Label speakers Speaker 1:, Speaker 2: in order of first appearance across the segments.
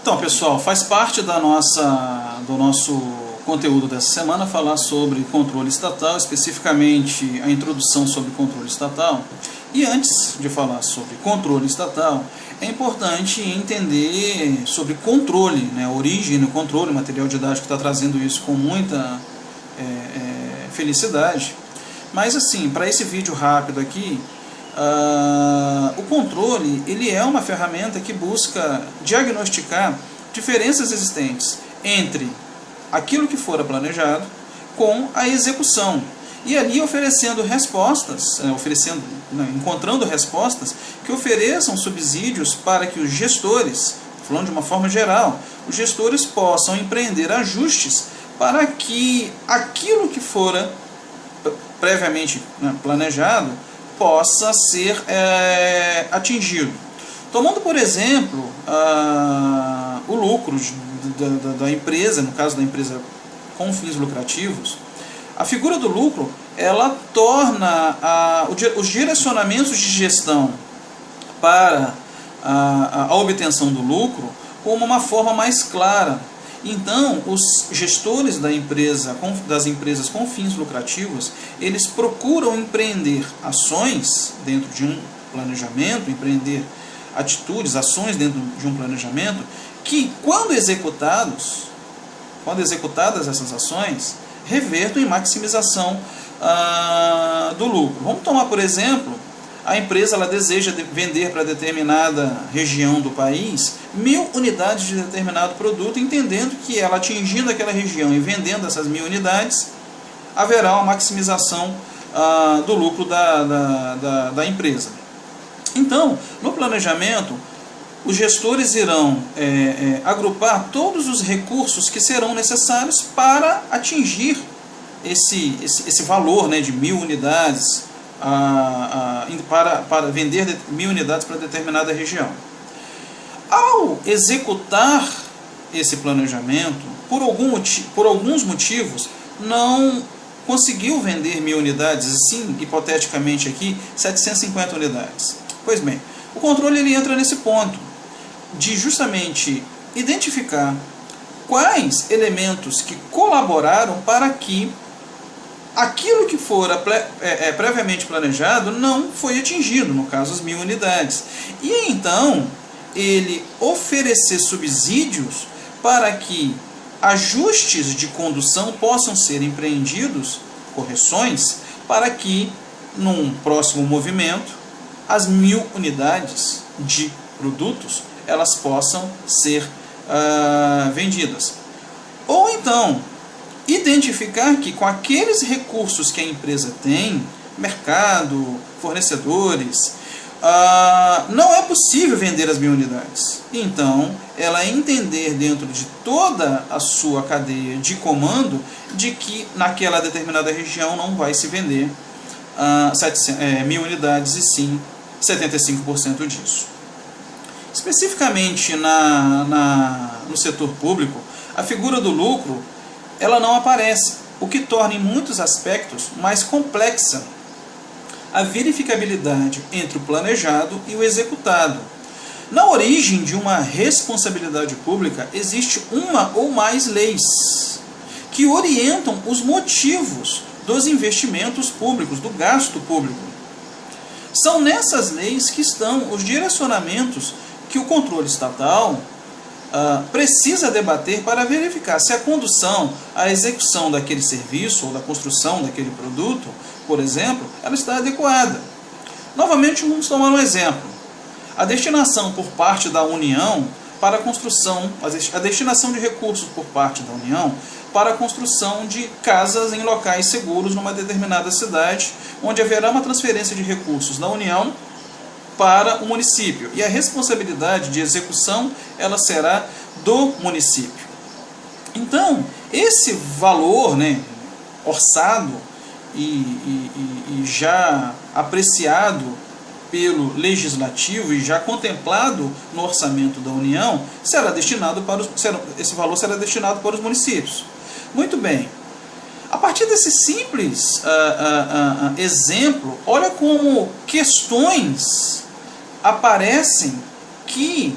Speaker 1: Então, pessoal, faz parte do nosso conteúdo dessa semana falar sobre controle estatal, especificamente a introdução sobre controle estatal. E antes de falar sobre controle estatal, é importante entender sobre controle, né? A origem do controle. O material didático está trazendo isso com muita felicidade. Mas assim, para esse vídeo rápido aqui, o controle ele é uma ferramenta que busca diagnosticar diferenças existentes entre aquilo que fora planejado com a execução, e ali oferecendo respostas, encontrando respostas que ofereçam subsídios para que os gestores, falando de uma forma geral, os gestores possam empreender ajustes para que aquilo que fora previamente planejado possa ser atingido. Tomando, por exemplo, o lucro da empresa, no caso da empresa com fins lucrativos, a figura do lucro ela torna os direcionamentos de gestão para a obtenção do lucro como uma forma mais clara. Então, os gestores das empresas com fins lucrativos, eles procuram empreender ações dentro de um planejamento, empreender atitudes, ações dentro de um planejamento, que quando executadas essas ações, revertam em maximização do lucro. Vamos tomar, por exemplo, a empresa ela deseja vender para determinada região do país 1000 unidades de determinado produto, entendendo que ela atingindo aquela região e vendendo essas 1000 unidades, haverá uma maximização do lucro da empresa. Então, no planejamento, os gestores irão agrupar todos os recursos que serão necessários para atingir esse valor, né, de 1000 unidades, para vender 1000 unidades para determinada região. Ao executar esse planejamento, por alguns motivos, não conseguiu vender 1000 unidades, e sim, hipoteticamente aqui, 750 unidades. Pois bem, o controle ele entra nesse ponto, de justamente identificar quais elementos que colaboraram para que aquilo que fora previamente planejado não foi atingido, no caso as 1000 unidades. E então ele oferecer subsídios para que ajustes de condução possam ser empreendidos, correções, para que num próximo movimento as 1000 unidades de produtos elas possam ser vendidas. Ou então identificar que com aqueles recursos que a empresa tem, mercado, fornecedores, não é possível vender as 1000 unidades. Então, ela entender dentro de toda a sua cadeia de comando de que naquela determinada região não vai se vender 1000 unidades e sim 75% disso. Especificamente no setor público, a figura do lucro ela não aparece, o que torna em muitos aspectos mais complexa a verificabilidade entre o planejado e o executado. Na origem de uma responsabilidade pública existe uma ou mais leis que orientam os motivos dos investimentos públicos, do gasto público. São nessas leis que estão os direcionamentos que o controle estatal precisa debater para verificar se a condução, a execução daquele serviço ou da construção daquele produto, por exemplo, ela está adequada. Novamente, vamos tomar um exemplo. A destinação por parte da União para a construção, a destinação de recursos por parte da União para a construção de casas em locais seguros numa determinada cidade, onde haverá uma transferência de recursos da União para o município. E a responsabilidade de execução ela será do município. Então, esse valor, né, orçado e já apreciado pelo legislativo e já contemplado no orçamento da União, esse valor será destinado para os municípios. Muito bem. A partir desse simples exemplo, olha como questões aparecem que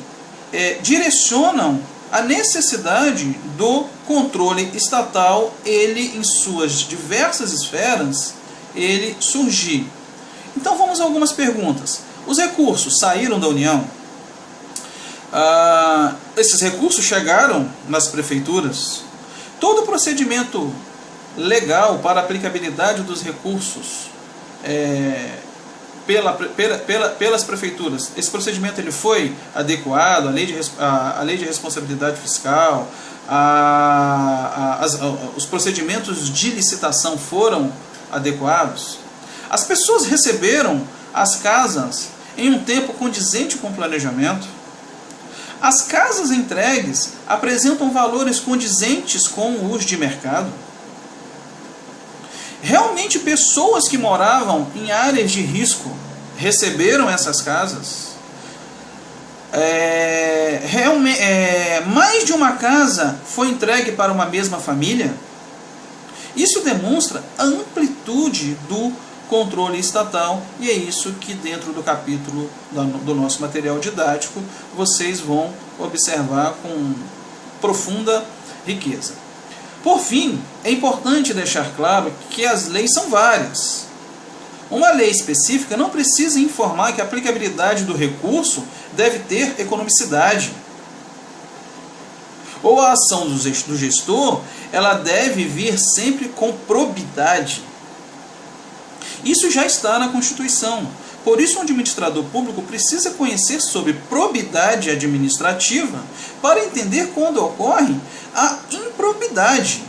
Speaker 1: direcionam a necessidade do controle estatal, ele em suas diversas esferas, ele surgir. Então vamos a algumas perguntas. Os recursos saíram da União? Esses recursos chegaram nas prefeituras? Todo o procedimento legal para a aplicabilidade dos recursos pelas prefeituras, esse procedimento ele foi adequado? A lei de responsabilidade fiscal, os procedimentos de licitação foram adequados? As pessoas receberam as casas em um tempo condizente com o planejamento? As casas entregues apresentam valores condizentes com o uso de mercado? Realmente pessoas que moravam em áreas de risco receberam essas casas? Mais de uma casa foi entregue para uma mesma família? Isso demonstra a amplitude do controle estatal, e é isso que dentro do capítulo do nosso material didático vocês vão observar com profunda riqueza. Por fim, é importante deixar claro que as leis são várias. Uma lei específica não precisa informar que a aplicabilidade do recurso deve ter economicidade. Ou a ação do gestor, ela deve vir sempre com probidade. Isso já está na Constituição. Por isso, um administrador público precisa conhecer sobre probidade administrativa para entender quando ocorre a improbidade,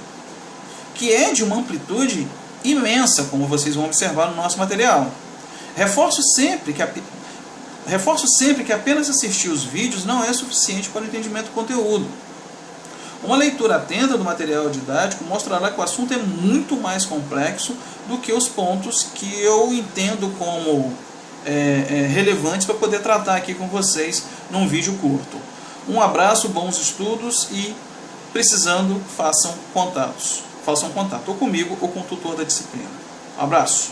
Speaker 1: que é de uma amplitude imensa, como vocês vão observar no nosso material. Reforço sempre que apenas assistir os vídeos não é suficiente para o entendimento do conteúdo. Uma leitura atenta do material didático mostrará que o assunto é muito mais complexo do que os pontos que eu entendo como relevantes para poder tratar aqui com vocês num vídeo curto. Um abraço, bons estudos e, precisando, façam contato, ou comigo ou com o tutor da disciplina. Um abraço.